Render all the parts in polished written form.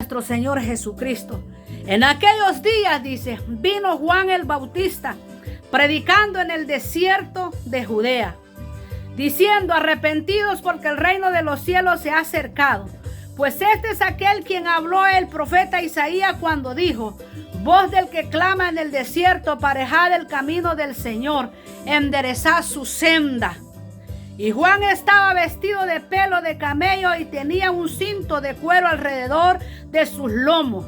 nuestro Señor Jesucristo. En aquellos días, dice, vino Juan el Bautista predicando en el desierto de Judea, diciendo: arrepentidos, porque el reino de los cielos se ha acercado. Pues este es aquel quien habló el profeta Isaías cuando dijo: voz del que clama en el desierto, aparejad el camino del Señor, enderezad su senda. Y Juan estaba vestido de pelo de camello y tenía un cinto de cuero alrededor de sus lomos.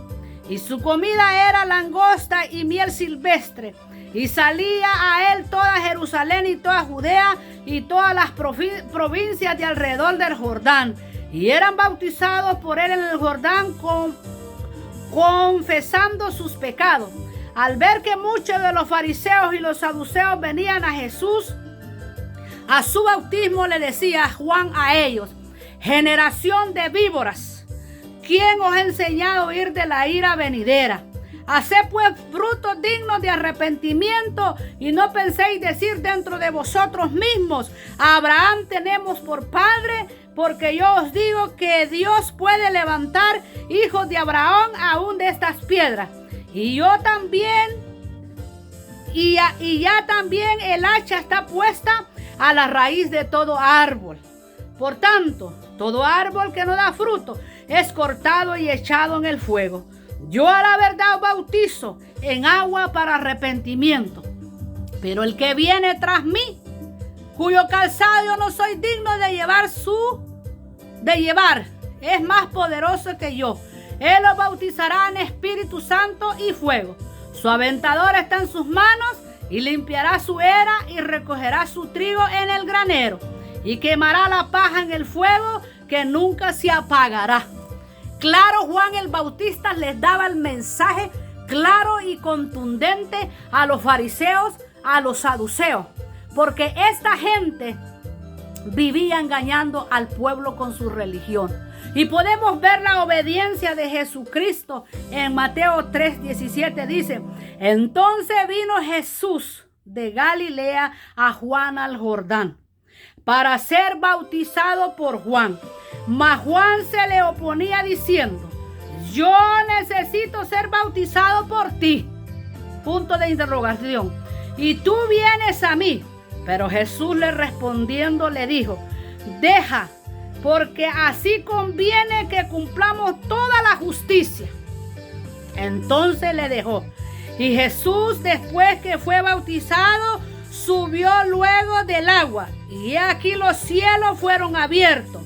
Y su comida era langosta y miel silvestre. Y salía a él toda Jerusalén y toda Judea y todas las provincias de alrededor del Jordán. Y eran bautizados por él en el Jordán confesando sus pecados. Al ver que muchos de los fariseos y los saduceos venían a Jesús a su bautismo, le decía Juan a ellos: generación de víboras, ¿quién os ha enseñado a huir de la ira venidera? Haced pues frutos dignos de arrepentimiento, y no penséis decir dentro de vosotros mismos: a Abraham tenemos por padre, porque yo os digo que Dios puede levantar hijos de Abraham aún de estas piedras. Y ya también el hacha está puesta a la raíz de todo árbol. Por tanto, todo árbol que no da fruto es cortado y echado en el fuego. Yo a la verdad os bautizo en agua para arrepentimiento, pero el que viene tras mí, cuyo calzado yo no soy digno de llevar, es más poderoso que yo. Él os bautizará en Espíritu Santo y fuego. Su aventador está en sus manos, y limpiará su era y recogerá su trigo en el granero, y quemará la paja en el fuego que nunca se apagará. Claro, Juan el Bautista les daba el mensaje claro y contundente a los fariseos, a los saduceos, porque esta gente vivía engañando al pueblo con su religión. Y podemos ver la obediencia de Jesucristo en Mateo 3:17. Dice: entonces vino Jesús de Galilea a Juan al Jordán para ser bautizado por Juan. Mas Juan se le oponía diciendo: yo necesito ser bautizado por ti. Punto de interrogación. Y tú vienes a mí. Pero Jesús le respondiendo le dijo: deja, porque así conviene que cumplamos toda la justicia. Entonces le dejó. Y Jesús, después que fue bautizado, subió luego del agua. Y aquí los cielos fueron abiertos.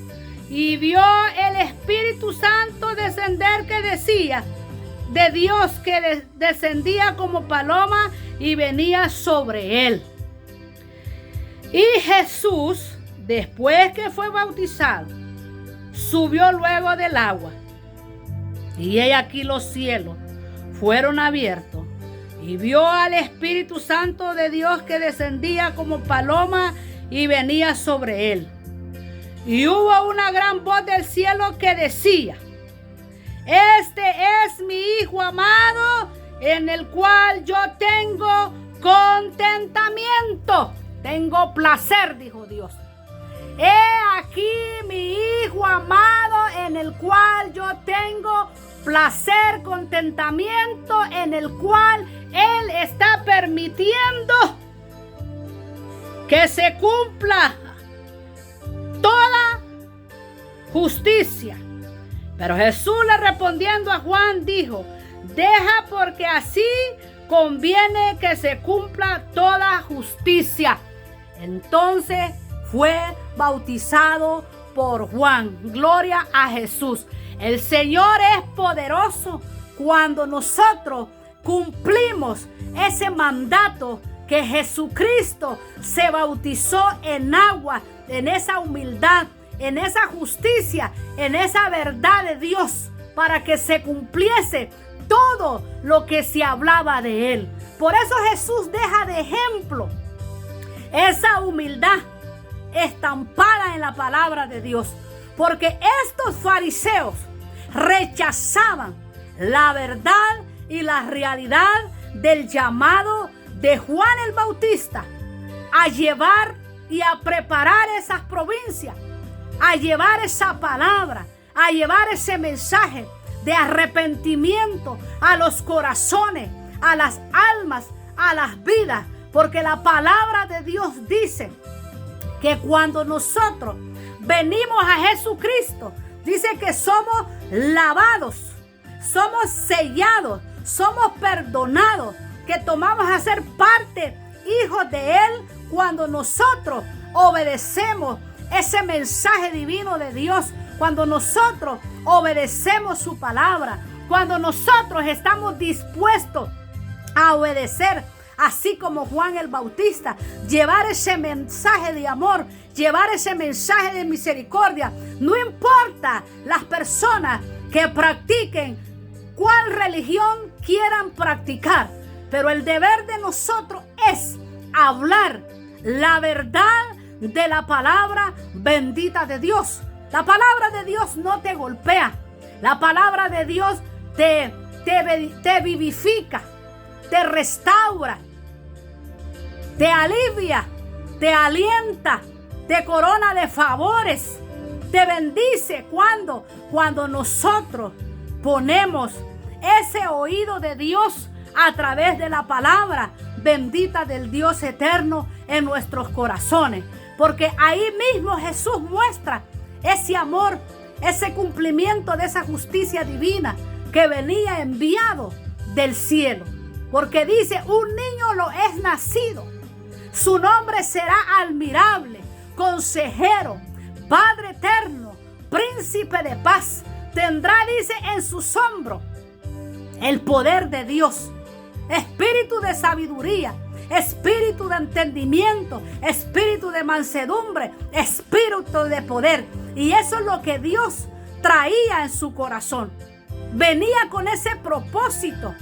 Y vio el Espíritu Santo descender, que decía de Dios, que descendía como paloma y venía sobre él. Y Jesús, después que fue bautizado, subió luego del agua. Y he aquí los cielos fueron abiertos. Y vio al Espíritu Santo de Dios, que descendía como paloma y venía sobre él. Y hubo una gran voz del cielo que decía: este es mi Hijo amado, en el cual yo tengo contentamiento. Tengo placer, dijo Dios. He aquí mi Hijo amado, en el cual yo tengo placer, contentamiento, en el cual Él está permitiendo que se cumpla toda justicia. Pero Jesús, le respondiendo a Juan, dijo: deja, porque así conviene que se cumpla toda justicia. Entonces fue bautizado por Juan. Gloria a Jesús. El Señor es poderoso cuando nosotros cumplimos ese mandato, que Jesucristo se bautizó en agua, en esa humildad, en esa justicia, en esa verdad de Dios, para que se cumpliese todo lo que se hablaba de Él. Por eso Jesús deja de ejemplo esa humildad estampada en la palabra de Dios, porque estos fariseos rechazaban la verdad y la realidad del llamado de Juan el Bautista a llevar y a preparar esas provincias, a llevar esa palabra, a llevar ese mensaje de arrepentimiento a los corazones, a las almas, a las vidas. Porque la palabra de Dios dice que cuando nosotros venimos a Jesucristo, dice que somos lavados, somos sellados, somos perdonados, que tomamos a ser parte, hijos de Él, cuando nosotros obedecemos ese mensaje divino de Dios, cuando nosotros obedecemos su palabra, cuando nosotros estamos dispuestos a obedecer, así como Juan el Bautista, llevar ese mensaje de amor, llevar ese mensaje de misericordia. No importa las personas que practiquen cuál religión quieran practicar, pero el deber de nosotros es hablar la verdad de la palabra bendita de Dios. La palabra de Dios no te golpea. La palabra de Dios te vivifica, te restaura, te alivia, te alienta, te corona de favores, te bendice. Cuando nosotros ponemos ese oído de Dios a través de la palabra bendita del Dios eterno en nuestros corazones. Porque ahí mismo Jesús muestra ese amor, ese cumplimiento de esa justicia divina que venía enviado del cielo. Porque dice, un niño lo es nacido. Su nombre será admirable, consejero, Padre eterno, príncipe de paz. Tendrá, dice, en sus hombros el poder de Dios, espíritu de sabiduría, espíritu de entendimiento, espíritu de mansedumbre, espíritu de poder. Y eso es lo que Dios traía en su corazón. Venía con ese propósito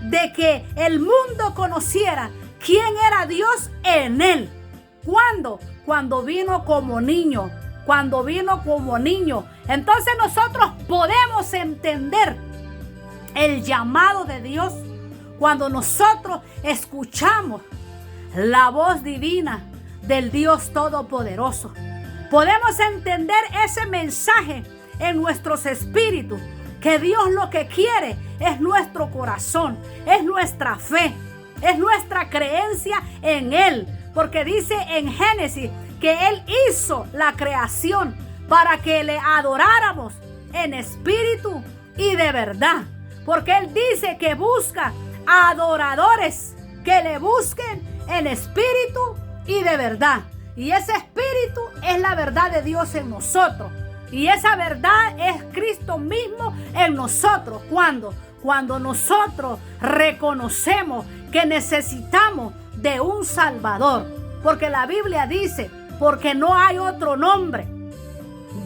de que el mundo conociera quién era Dios en él. ¿Cuándo? Cuando vino como niño. Cuando vino como niño. Entonces nosotros podemos entender el llamado de Dios cuando nosotros escuchamos la voz divina del Dios Todopoderoso. Podemos entender ese mensaje en nuestros espíritus, que Dios lo que quiere es nuestro corazón, es nuestra fe, es nuestra creencia en Él. Porque dice en Génesis que Él hizo la creación para que le adoráramos en espíritu y de verdad. Porque Él dice que busca adoradores que le busquen en espíritu y de verdad. Y ese espíritu es la verdad de Dios en nosotros. Y esa verdad es Cristo mismo en nosotros. Cuando nosotros reconocemos que necesitamos de un Salvador. Porque la Biblia dice, porque no hay otro nombre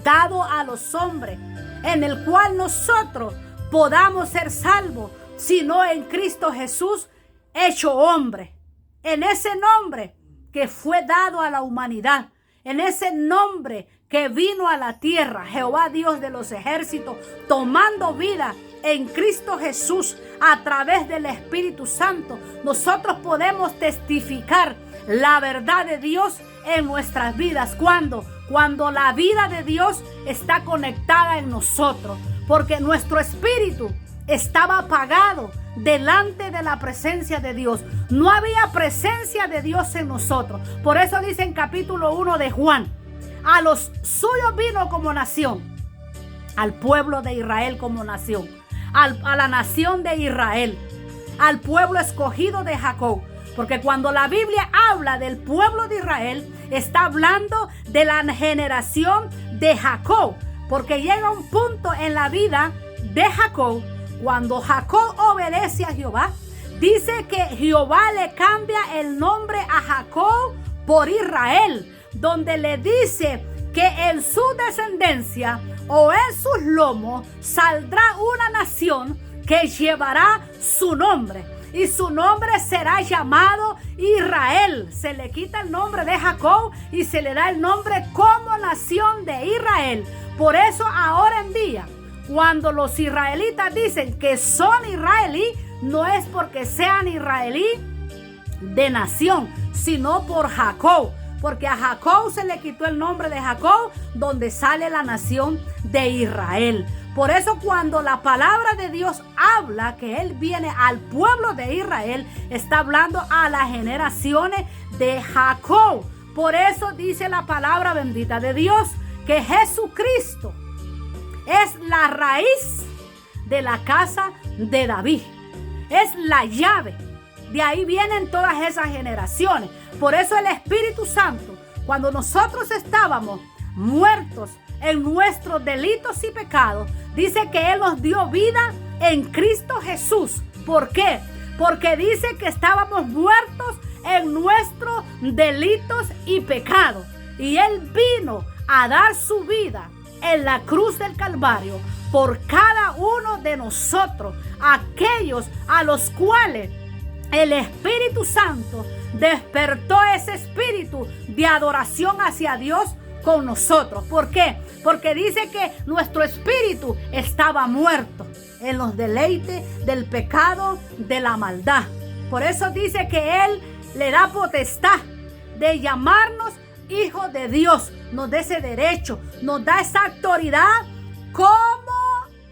dado a los hombres en el cual nosotros podamos ser salvos, sino en Cristo Jesús hecho hombre. En ese nombre que fue dado a la humanidad, en ese nombre que vino a la tierra, Jehová Dios de los ejércitos, tomando vida en Cristo Jesús a través del Espíritu Santo, nosotros podemos testificar la verdad de Dios en nuestras vidas. Cuando la vida de Dios está conectada en nosotros, porque nuestro espíritu estaba apagado delante de la presencia de Dios. No había presencia de Dios en nosotros. Por eso dice en capítulo 1 de Juan, a los suyos vino como nación, al pueblo de Israel como nación, a la nación de Israel, al pueblo escogido de Jacob. Porque cuando la Biblia habla del pueblo de Israel, está hablando de la generación de Jacob. Porque llega un punto en la vida de Jacob, cuando Jacob obedece a Jehová, dice que Jehová le cambia el nombre a Jacob por Israel, donde le dice que en su descendencia o en sus lomos saldrá una nación que llevará su nombre. Y su nombre será llamado Israel. Se le quita el nombre de Jacob y se le da el nombre como nación de Israel. Por eso ahora en día, cuando los israelitas dicen que son israelí, no es porque sean israelí de nación, sino por Jacob. Porque a Jacob se le quitó el nombre de Jacob, donde sale la nación de Israel. Por eso cuando la palabra de Dios habla que Él viene al pueblo de Israel, está hablando a las generaciones de Jacob. Por eso dice la palabra bendita de Dios que Jesucristo es la raíz de la casa de David. Es la llave. De ahí vienen todas esas generaciones. Por eso el Espíritu Santo, cuando nosotros estábamos muertos en nuestros delitos y pecados, dice que Él nos dio vida en Cristo Jesús. ¿Por qué? Porque dice que estábamos muertos en nuestros delitos y pecados. Y Él vino a dar su vida en la cruz del Calvario por cada uno de nosotros, aquellos a los cuales el Espíritu Santo despertó ese espíritu de adoración hacia Dios con nosotros. ¿Por qué? Porque dice que nuestro espíritu estaba muerto en los deleites del pecado, de la maldad. Por eso dice que Él le da potestad de llamarnos hijos de Dios. Nos da ese derecho, nos da esa autoridad como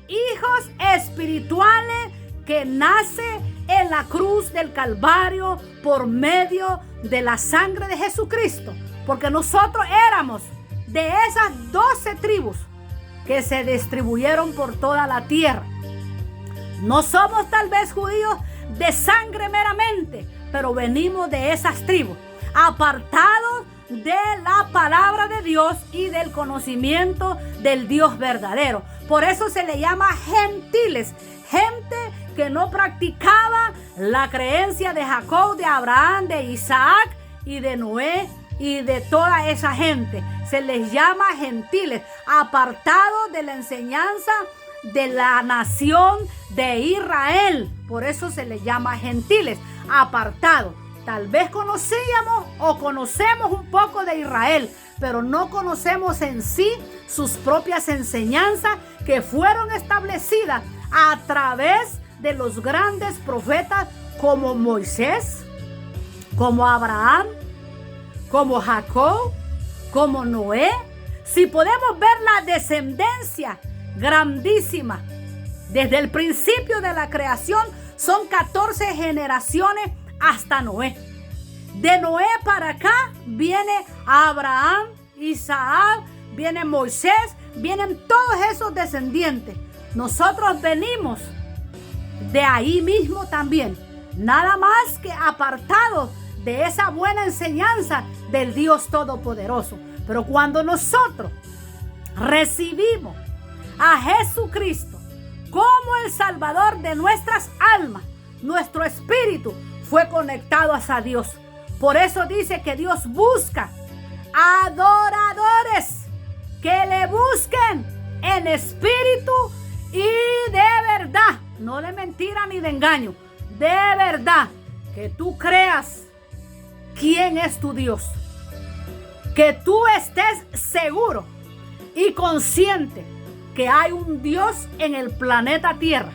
hijos espirituales que nace en la cruz del Calvario por medio de la sangre de Jesucristo. Porque nosotros éramos de esas 12 tribus que se distribuyeron por toda la tierra. No somos tal vez judíos de sangre meramente, pero venimos de esas tribus, apartados de la palabra de Dios y del conocimiento del Dios verdadero. Por eso se le llama gentiles, gente que no practicaba la creencia de Jacob, de Abraham, de Isaac y de Noé y de toda esa gente. Se les llama gentiles, apartados de la enseñanza de la nación de Israel. Por eso se les llama gentiles, apartados. Tal vez conocíamos o conocemos un poco de Israel, pero no conocemos en sí sus propias enseñanzas que fueron establecidas a través de los grandes profetas como Moisés, como Abraham, como Jacob, como Noé. Si podemos ver la descendencia grandísima desde el principio de la creación, son 14 generaciones hasta Noé. De Noé para acá viene Abraham, Isaac, viene Moisés, vienen todos esos descendientes. Nosotros venimos de ahí mismo también, nada más que apartados de esa buena enseñanza del Dios Todopoderoso. Pero cuando nosotros recibimos a Jesucristo como el Salvador de nuestras almas, nuestro espíritu fue conectado hacia Dios. Por eso dice que Dios busca adoradores que le busquen en espíritu y de verdad, no de mentira ni de engaño, de verdad, que tú creas quién es tu Dios, que tú estés seguro y consciente que hay un Dios en el planeta Tierra,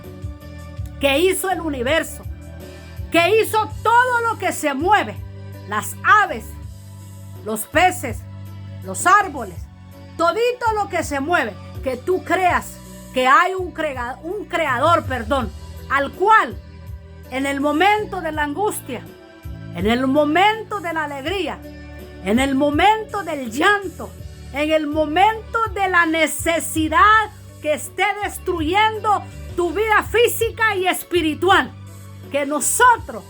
que hizo el universo, que hizo todo lo que se mueve, las aves, los peces, los árboles, todito lo que se mueve, que tú creas que hay un creador, al cual en el momento de la angustia, en el momento de la alegría, en el momento del llanto, en el momento de la necesidad que esté destruyendo tu vida física y espiritual, que nosotros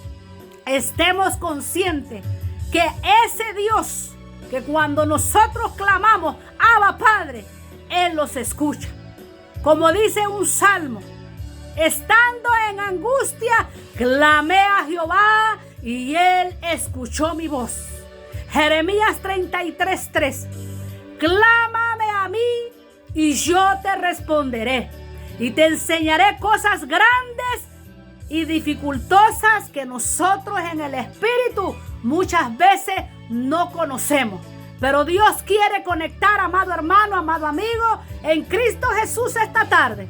estemos conscientes que ese Dios, que cuando nosotros clamamos, Abba Padre, Él los escucha. Como dice un salmo, estando en angustia, clamé a Jehová y Él escuchó mi voz. Jeremías 33:3. Clámame a mí y yo te responderé y te enseñaré cosas grandes y dificultosas que nosotros en el espíritu muchas veces no conocemos. Pero Dios quiere conectar, amado hermano, amado amigo, en Cristo Jesús esta tarde,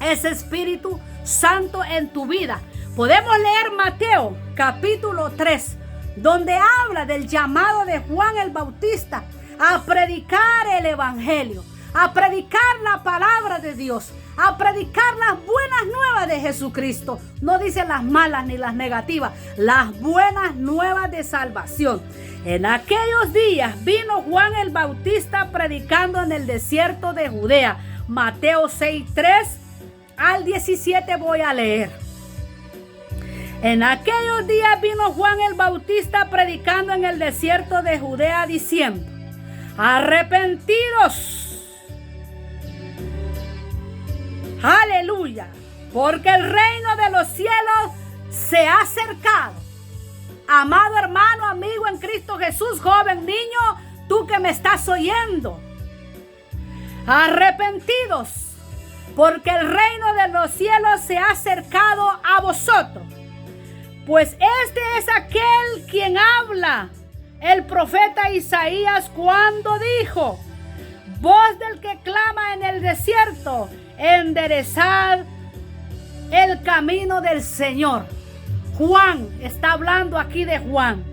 ese Espíritu Santo en tu vida. Podemos leer Mateo capítulo 3, donde habla del llamado de Juan el Bautista a predicar el evangelio, a predicar la palabra de Dios, a predicar las buenas nuevas de Jesucristo. No dice las malas ni las negativas, las buenas nuevas de salvación. En aquellos días vino Juan el Bautista predicando en el desierto de Judea. Mateo 6:3 al 17 voy a leer. En aquellos días vino Juan el Bautista predicando en el desierto de Judea diciendo: arrepentidos, aleluya, porque el reino de los cielos se ha acercado. Amado hermano, amigo en Cristo Jesús, joven, niño, tú que me estás oyendo, arrepentidos, porque el reino de los cielos se ha acercado a vosotros. Pues este es aquel quien habla el profeta Isaías cuando dijo: voz del que clama en el desierto, enderezad el camino del Señor. Juan está hablando aquí de Juan.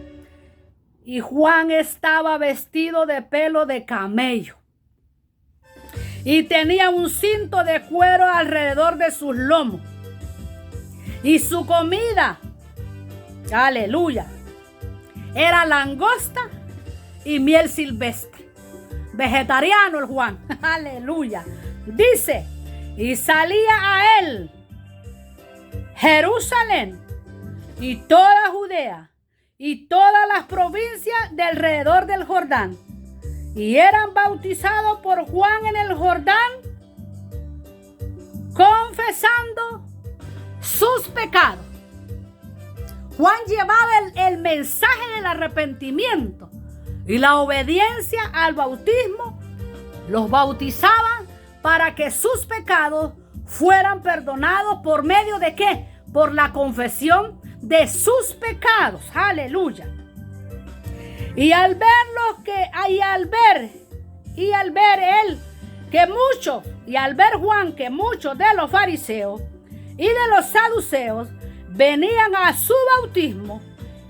Y Juan estaba vestido de pelo de camello y tenía un cinto de cuero alrededor de sus lomos. Y su comida, aleluya, era langosta y miel silvestre. Vegetariano el Juan, aleluya. Dice: y salía a él Jerusalén y toda Judea y todas las provincias de alrededor del Jordán, y eran bautizados por Juan en el Jordán, confesando sus pecados. Juan llevaba el mensaje del arrepentimiento y la obediencia al bautismo. Los bautizaban para que sus pecados fueran perdonados. ¿Por medio de qué? Por la confesión de sus pecados. Aleluya. Y al ver Juan que muchos de los fariseos y de los saduceos venían a su bautismo,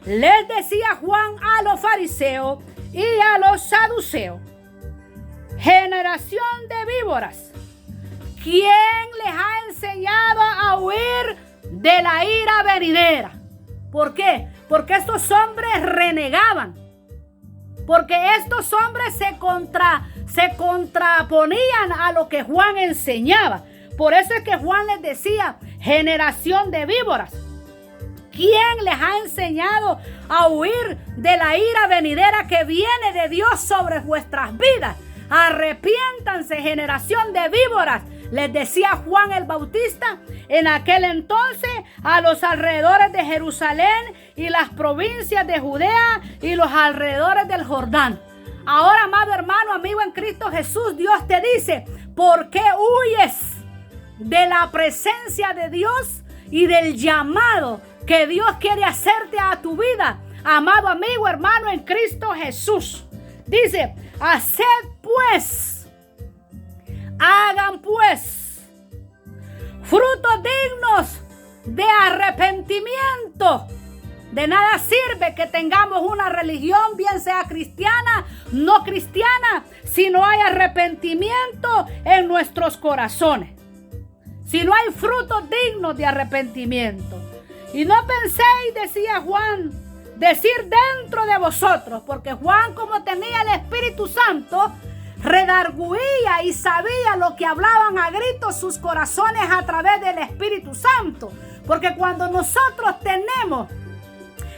les decía Juan a los fariseos y a los saduceos: generación de víboras, ¿quién les ha enseñado a huir de la ira venidera? ¿Por qué? Porque estos hombres renegaban. Porque estos hombres se contraponían a lo que Juan enseñaba. Por eso es que Juan les decía: generación de víboras, ¿quién les ha enseñado a huir de la ira venidera que viene de Dios sobre vuestras vidas? Arrepiéntanse, generación de víboras, les decía Juan el Bautista en aquel entonces a los alrededores de Jerusalén y las provincias de Judea y los alrededores del Jordán. Ahora, amado hermano, amigo en Cristo Jesús, Dios te dice: ¿por qué huyes de la presencia de Dios y del llamado que Dios quiere hacerte a tu vida? Amado amigo, hermano en Cristo Jesús, dice: haced pues, hagan pues frutos dignos de arrepentimiento. De nada sirve que tengamos una religión, bien sea cristiana, no cristiana, si no hay arrepentimiento en nuestros corazones, si no hay frutos dignos de arrepentimiento. Y no penséis, decía Juan, decir dentro de vosotros, porque Juan, como tenía el Espíritu Santo, redarguía y sabía lo que hablaban a gritos sus corazones a través del Espíritu Santo. Porque cuando nosotros tenemos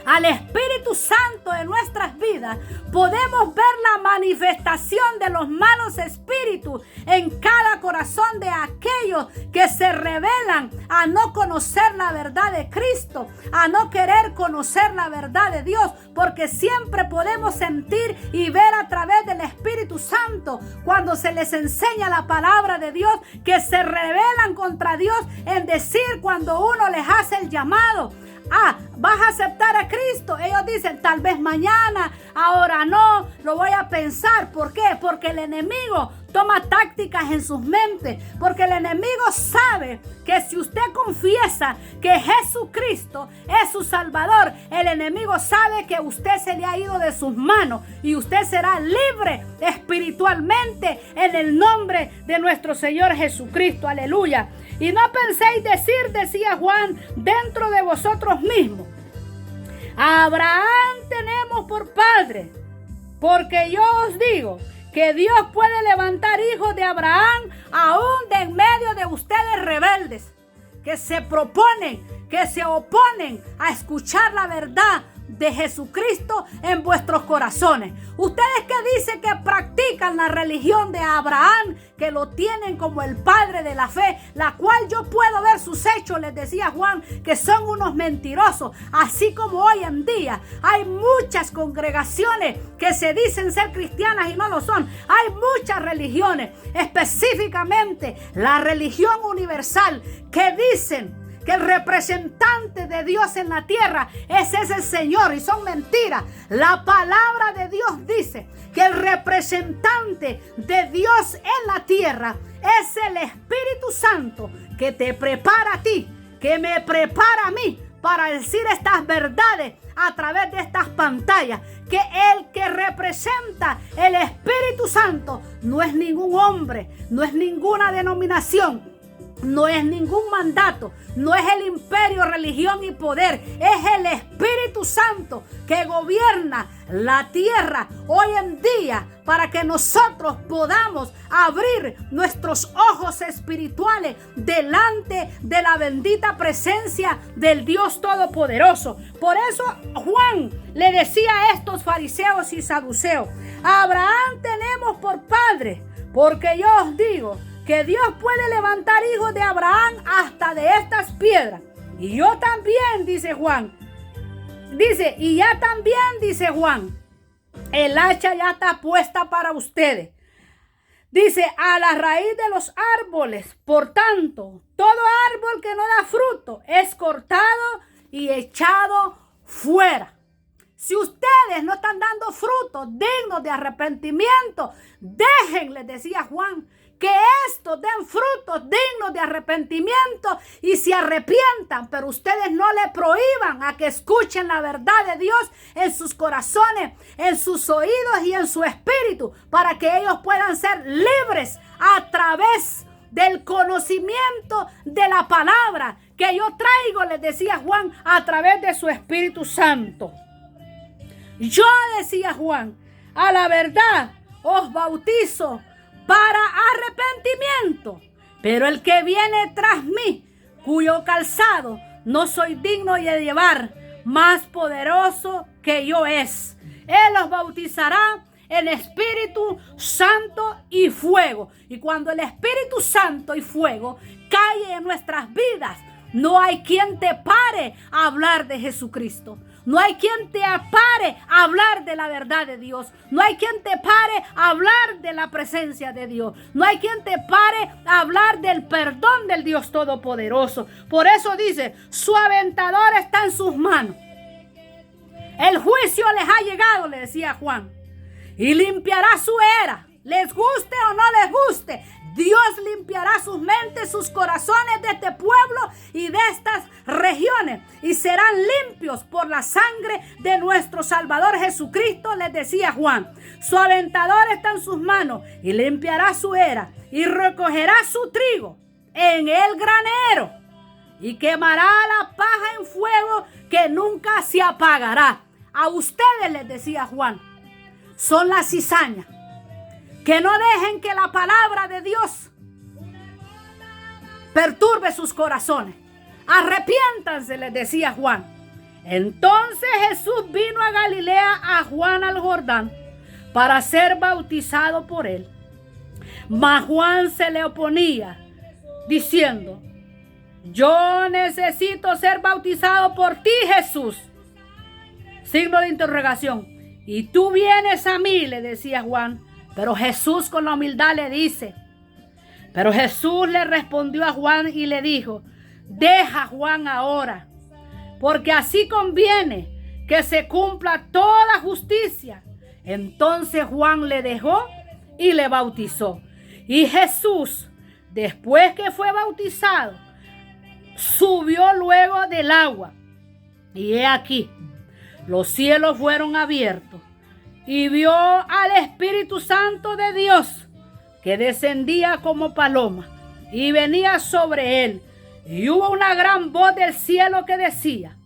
al Espíritu Santo en nuestras vidas, podemos ver la manifestación de los malos espíritus en cada corazón de aquellos que se rebelan a no conocer la verdad de Cristo, a no querer conocer la verdad de Dios, porque siempre podemos sentir y ver a través del Espíritu Santo cuando se les enseña la palabra de Dios, que se rebelan contra Dios en decir cuando uno les hace el llamado: vas a aceptar a Cristo. Ellos dicen: tal vez mañana, ahora no, lo voy a pensar. ¿Por qué? Porque el enemigo toma tácticas en sus mentes, porque el enemigo sabe que si usted confiesa que Jesucristo es su Salvador, el enemigo sabe que usted se le ha ido de sus manos y usted será libre espiritualmente en el nombre de nuestro Señor Jesucristo. Aleluya. Y no penséis decir, decía Juan, dentro de vosotros mismos: a Abraham tenemos por padre, porque yo os digo que Dios puede levantar hijos de Abraham aún de en medio de ustedes rebeldes, que se proponen, que se oponen a escuchar la verdad de Jesucristo en vuestros corazones. Ustedes que dicen que practican la religión de Abraham, que lo tienen como el padre de la fe, la cual yo puedo ver sus hechos, les decía Juan, que son unos mentirosos, así como hoy en día hay muchas congregaciones que se dicen ser cristianas y no lo son. Hay muchas religiones, específicamente la religión universal, que dicen que el representante de Dios en la tierra es ese Señor, y son mentiras. La palabra de Dios dice que el representante de Dios en la tierra es el Espíritu Santo, que te prepara a ti, que me prepara a mí para decir estas verdades a través de estas pantallas, que el que representa el Espíritu Santo no es ningún hombre, no es ninguna denominación, no es ningún mandato, no es el imperio, religión y poder, es el Espíritu Santo que gobierna la tierra hoy en día, para que nosotros podamos abrir nuestros ojos espirituales delante de la bendita presencia del Dios Todopoderoso. Por eso Juan le decía a estos fariseos y saduceos: a Abraham tenemos por padre, porque yo os digo que Dios puede levantar hijos de Abraham hasta de estas piedras. Y yo también, dice Juan, dice Juan, el hacha ya está puesta para ustedes. Dice, a la raíz de los árboles. Por tanto, todo árbol que no da fruto es cortado y echado fuera. Si ustedes no están dando frutos dignos de arrepentimiento, déjenles, decía Juan, que estos den frutos dignos de arrepentimiento y se arrepientan, pero ustedes no le prohíban a que escuchen la verdad de Dios en sus corazones, en sus oídos y en su espíritu, para que ellos puedan ser libres a través del conocimiento de la palabra que yo traigo, les decía Juan, a través de su Espíritu Santo. Yo, decía Juan, a la verdad os bautizo para arrepentimiento, pero el que viene tras mí, cuyo calzado no soy digno de llevar, más poderoso que yo es. Él los bautizará en Espíritu Santo y fuego. Y cuando el Espíritu Santo y fuego cae en nuestras vidas, no hay quien te pare a hablar de Jesucristo. No hay quien te pare a hablar de la verdad de Dios. No hay quien te pare a hablar de la presencia de Dios. No hay quien te pare a hablar del perdón del Dios Todopoderoso. Por eso dice, su aventador está en sus manos. El juicio les ha llegado, le decía Juan, y limpiará su era. Les guste o no les guste, Dios limpiará sus mentes, sus corazones de este pueblo y de estas regiones, y serán limpios por la sangre de nuestro Salvador Jesucristo, les decía Juan. Su aventador está en sus manos y limpiará su era y recogerá su trigo en el granero y quemará la paja en fuego que nunca se apagará. A ustedes, les decía Juan, son la cizaña. Que no dejen que la palabra de Dios perturbe sus corazones. Arrepiéntanse, les decía Juan. Entonces Jesús vino a Galilea, a Juan al Jordán, para ser bautizado por él. Mas Juan se le oponía, diciendo: yo necesito ser bautizado por ti, Jesús. Signo de interrogación. Y tú vienes a mí, le decía Juan. Pero Jesús con la humildad le dice. Pero Jesús le respondió a Juan y le dijo: deja, Juan, ahora, porque así conviene que se cumpla toda justicia. Entonces Juan le dejó y le bautizó. Y Jesús, después que fue bautizado, subió luego del agua. Y he aquí, los cielos fueron abiertos y vio al Espíritu Santo de Dios que descendía como paloma y venía sobre él. Y hubo una gran voz del cielo que decía: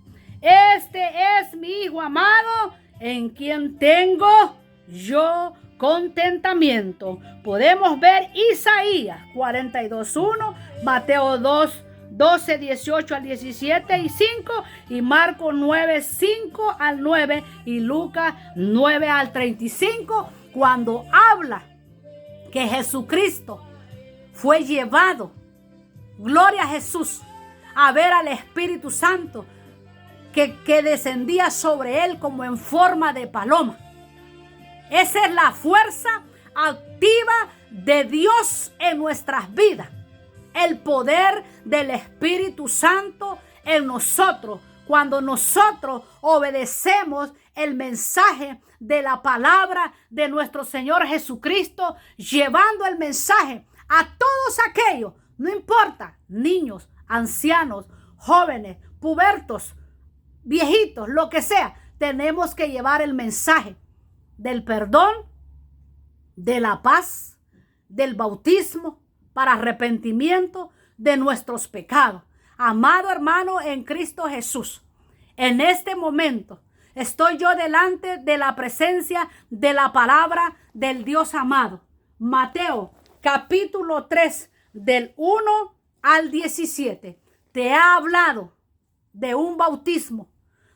este es mi Hijo amado, en quien tengo yo contentamiento. Podemos ver Isaías 42:1, Mateo 2:12, 18 al 17 y 5, y Marcos 9:5 al 9 y Lucas 9 al 35, cuando habla que Jesucristo fue llevado, gloria a Jesús, a ver al Espíritu Santo que descendía sobre él como en forma de paloma. Esa es la fuerza activa de Dios en nuestras vidas. El poder del Espíritu Santo en nosotros, cuando nosotros obedecemos el mensaje de la palabra de nuestro Señor Jesucristo, llevando el mensaje a todos aquellos, no importa, niños, ancianos, jóvenes, pubertos, viejitos, lo que sea, tenemos que llevar el mensaje del perdón, de la paz, del bautismo para arrepentimiento de nuestros pecados. Amado hermano en Cristo Jesús, en este momento estoy yo delante de la presencia de la palabra del Dios amado. Mateo capítulo 3 del 1 al 17 te ha hablado de un bautismo,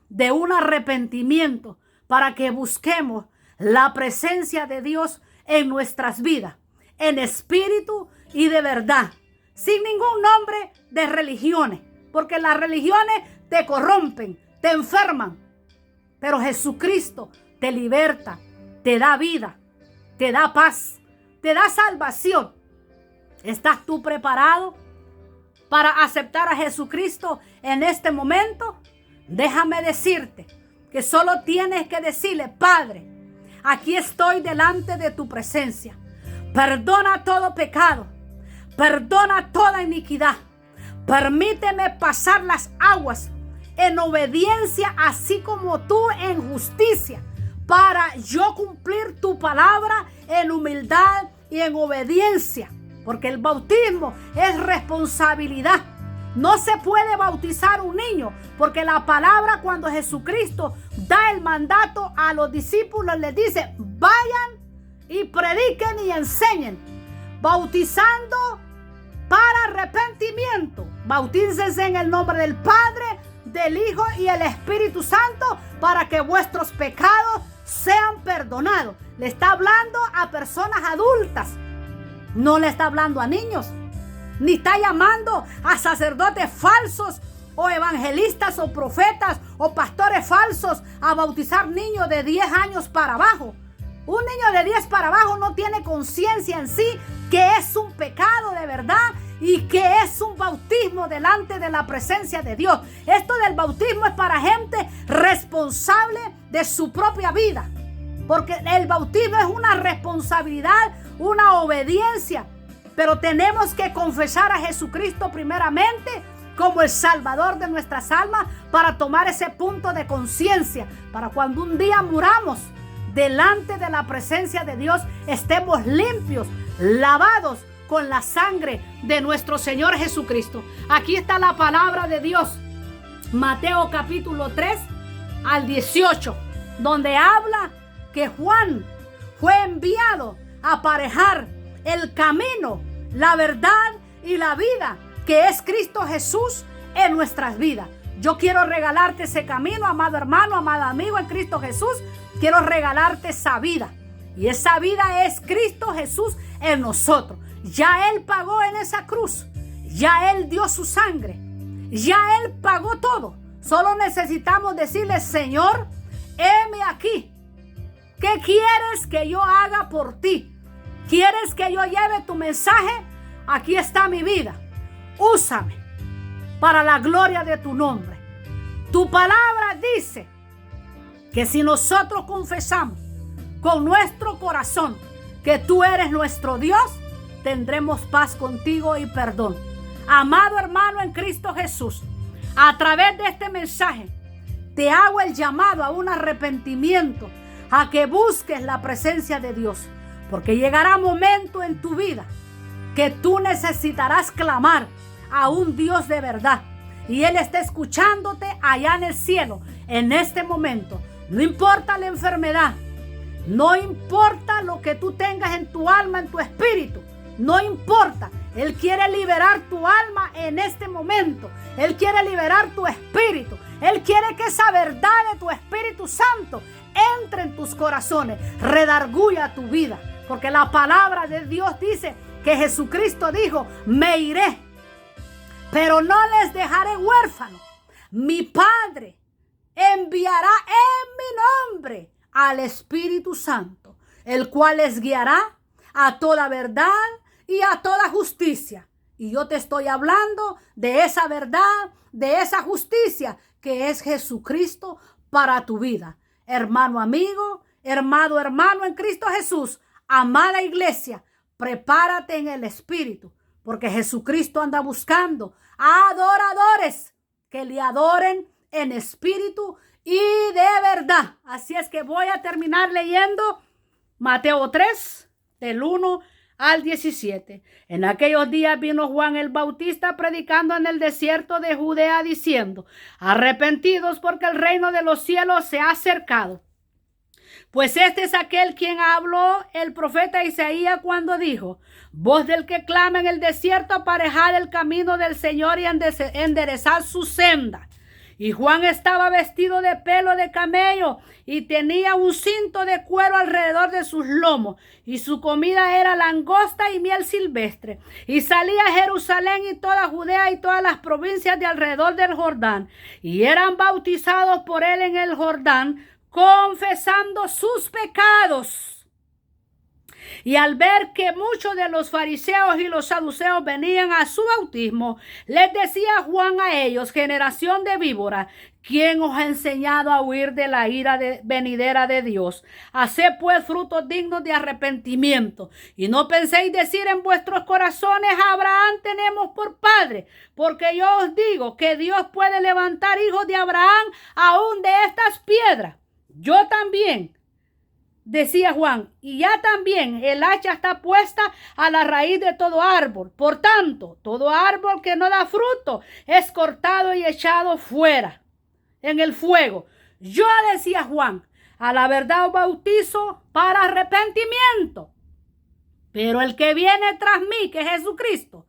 de un arrepentimiento para que busquemos la presencia de Dios en nuestras vidas, en espíritu y de verdad, sin ningún nombre de religiones, porque las religiones te corrompen, te enferman, pero Jesucristo te liberta, te da vida, te da paz, te da salvación. ¿Estás tú preparado para aceptar a Jesucristo en este momento? Déjame decirte que solo tienes que decirle: Padre, aquí estoy delante de tu presencia. Perdona todo pecado, perdona toda iniquidad. Permíteme pasar las aguas en obediencia, así como tú en justicia, para yo cumplir tu palabra en humildad y en obediencia. Porque el bautismo es responsabilidad. No se puede bautizar un niño, porque la palabra, cuando Jesucristo da el mandato a los discípulos, les dice: vayan y prediquen y enseñen, bautizando para arrepentimiento. Bautícense en el nombre del Padre, del Hijo y el Espíritu Santo, para que vuestros pecados sean perdonados. Le está hablando a personas adultas, no le está hablando a niños, ni está llamando a sacerdotes falsos o evangelistas o profetas o pastores falsos a bautizar niños de 10 años para abajo. Un niño de 10 para abajo no tiene conciencia en sí que es un pecado de verdad y que es un bautismo delante de la presencia de Dios. Esto del bautismo es para gente responsable de su propia vida, porque el bautismo es una responsabilidad, una obediencia. Pero tenemos que confesar a Jesucristo primeramente como el Salvador de nuestras almas, para tomar ese punto de conciencia, para cuando un día muramos delante de la presencia de Dios, estemos limpios, lavados con la sangre de nuestro Señor Jesucristo. Aquí está la palabra de Dios, Mateo capítulo 3 al 18, donde habla que Juan fue enviado a aparejar el camino, la verdad y la vida, que es Cristo Jesús en nuestras vidas. Yo quiero regalarte ese camino, amado hermano, amado amigo en Cristo Jesús. Quiero regalarte esa vida, y esa vida es Cristo Jesús en nosotros. Ya Él pagó en esa cruz, ya Él dio su sangre, ya Él pagó todo. Solo necesitamos decirle: Señor, heme aquí. ¿Qué quieres que yo haga por ti? ¿Quieres que yo lleve tu mensaje? Aquí está mi vida. Úsame para la gloria de tu nombre. Tu palabra dice que si nosotros confesamos con nuestro corazón que tú eres nuestro Dios, tendremos paz contigo y perdón. Amado hermano en Cristo Jesús, a través de este mensaje te hago el llamado a un arrepentimiento, a que busques la presencia de Dios, porque llegará momento en tu vida que tú necesitarás clamar a un Dios de verdad, y Él está escuchándote allá en el cielo en este momento. No importa la enfermedad, no importa lo que tú tengas en tu alma, en tu espíritu, no importa. Él quiere liberar tu alma en este momento. Él quiere liberar tu espíritu. Él quiere que esa verdad de tu Espíritu Santo entre en tus corazones, redarguya tu vida. Porque la palabra de Dios dice que Jesucristo dijo: me iré, pero no les dejaré huérfanos. Mi Padre enviará en mi nombre al Espíritu Santo, el cual les guiará a toda verdad y a toda justicia. Y yo te estoy hablando de esa verdad, de esa justicia que es Jesucristo para tu vida. Hermano amigo, hermano en Cristo Jesús, amada iglesia, prepárate en el Espíritu, porque Jesucristo anda buscando a adoradores que le adoren en espíritu y de verdad. Así es que voy a terminar leyendo Mateo 3, del 1 al 17. En aquellos días vino Juan el Bautista predicando en el desierto de Judea, diciendo: arrepentidos, porque el reino de los cielos se ha acercado. Pues este es aquel quien habló el profeta Isaías cuando dijo: voz del que clama en el desierto, aparejad el camino del Señor y enderezad su senda. Y Juan estaba vestido de pelo de camello y tenía un cinto de cuero alrededor de sus lomos, y su comida era langosta y miel silvestre. Y salía a Jerusalén y toda Judea y todas las provincias de alrededor del Jordán, y eran bautizados por él en el Jordán, confesando sus pecados. Y al ver que muchos de los fariseos y los saduceos venían a su bautismo, les decía Juan a ellos: generación de víboras, ¿quién os ha enseñado a huir de la ira venidera de Dios? Haced pues frutos dignos de arrepentimiento. Y no penséis decir en vuestros corazones: Abraham tenemos por padre. Porque yo os digo que Dios puede levantar hijos de Abraham aún de estas piedras. Yo también, decía Juan, y ya también el hacha está puesta a la raíz de todo árbol. Por tanto, todo árbol que no da fruto es cortado y echado fuera en el fuego. Yo, decía Juan, a la verdad os bautizo para arrepentimiento. Pero el que viene tras mí, que es Jesucristo,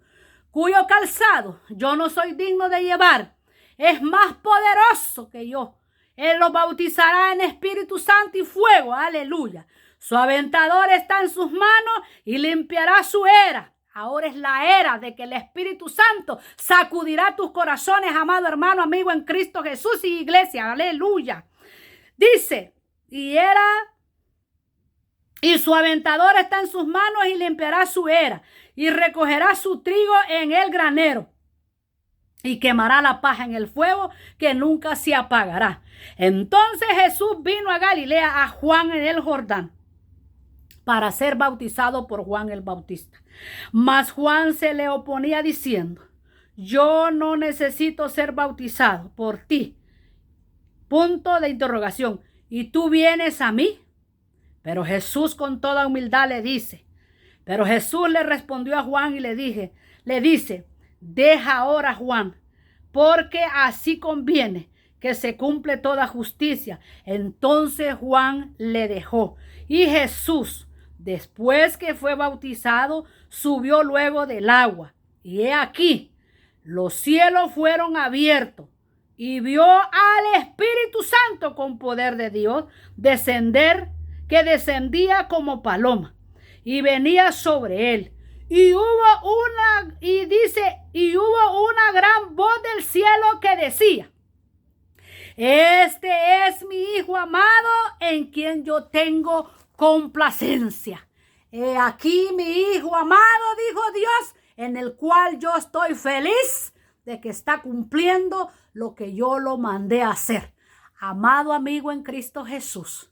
cuyo calzado yo no soy digno de llevar, es más poderoso que yo. Él los bautizará en Espíritu Santo y fuego. Aleluya. Su aventador está en sus manos y limpiará su era. Ahora es la era de que el Espíritu Santo sacudirá tus corazones, amado hermano, amigo en Cristo Jesús y iglesia. Aleluya. Dice, y su aventador está en sus manos y limpiará su era y recogerá su trigo en el granero. Y quemará la paja en el fuego que nunca se apagará. Entonces Jesús vino a Galilea, a Juan en el Jordán, para ser bautizado por Juan el Bautista. Mas Juan se le oponía diciendo: yo no necesito ser bautizado por ti. Punto de interrogación. ¿Y tú vienes a mí? Pero Jesús con toda humildad Pero Jesús le respondió a Juan y le dice: deja ahora, Juan, porque así conviene que se cumple toda justicia. Entonces Juan le dejó. Y Jesús, después que fue bautizado, subió luego del agua. Y he aquí, los cielos fueron abiertos, y vio al Espíritu Santo con poder de Dios que descendía como paloma, y venía sobre él. Y hubo una gran voz del cielo que decía: este es mi Hijo amado, en quien yo tengo complacencia. He aquí mi Hijo amado, dijo Dios, en el cual yo estoy feliz de que está cumpliendo lo que yo lo mandé a hacer. Amado amigo en Cristo Jesús,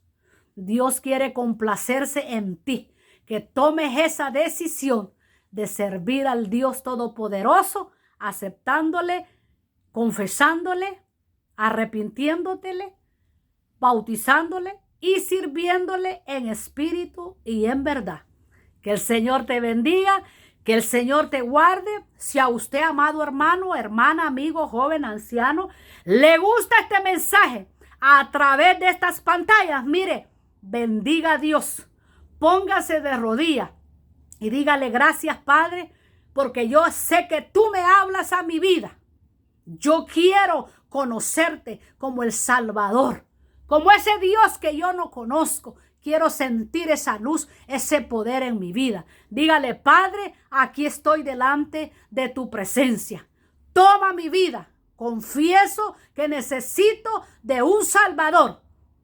Dios quiere complacerse en ti, que tomes esa decisión de servir al Dios Todopoderoso, aceptándole, confesándole, arrepintiéndotele, bautizándole y sirviéndole en espíritu y en verdad. Que el Señor te bendiga, que el Señor te guarde. Si a usted, amado hermano, hermana, amigo, joven, anciano, le gusta este mensaje a través de estas pantallas, mire, bendiga a Dios, póngase de rodillas y dígale: gracias, Padre, porque yo sé que tú me hablas a mi vida. Yo quiero conocerte como el Salvador, como ese Dios que yo no conozco. Quiero sentir esa luz, ese poder en mi vida. Dígale: Padre, aquí estoy delante de tu presencia. Toma mi vida. Confieso que necesito de un Salvador.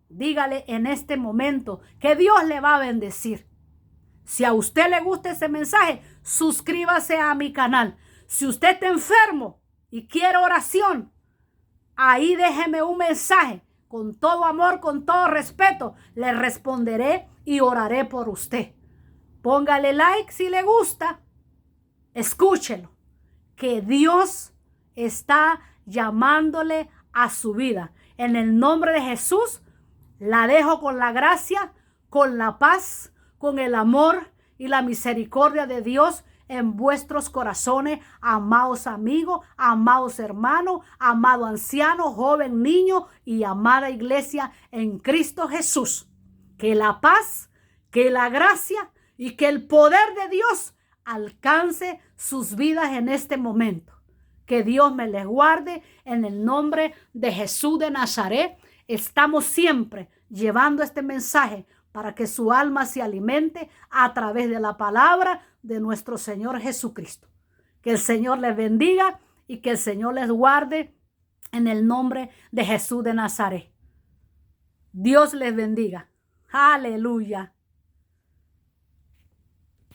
Dígale en este momento que Dios le va a bendecir. Si a usted le gusta ese mensaje, suscríbase a mi canal. Si usted está enfermo y quiere oración, ahí déjeme un mensaje. Con todo amor, con todo respeto, le responderé y oraré por usted. Póngale like si le gusta. Escúchelo. Que Dios está llamándole a su vida. En el nombre de Jesús, la dejo con la gracia, con la paz, con el amor y la misericordia de Dios en vuestros corazones, amados amigos, amados hermanos, amado anciano, joven, niño y amada iglesia en Cristo Jesús. Que la paz, que la gracia y que el poder de Dios alcance sus vidas en este momento. Que Dios me les guarde en el nombre de Jesús de Nazaret. Estamos siempre llevando este mensaje para que su alma se alimente a través de la palabra de nuestro Señor Jesucristo. Que el Señor les bendiga y que el Señor les guarde en el nombre de Jesús de Nazaret. Dios les bendiga. Aleluya.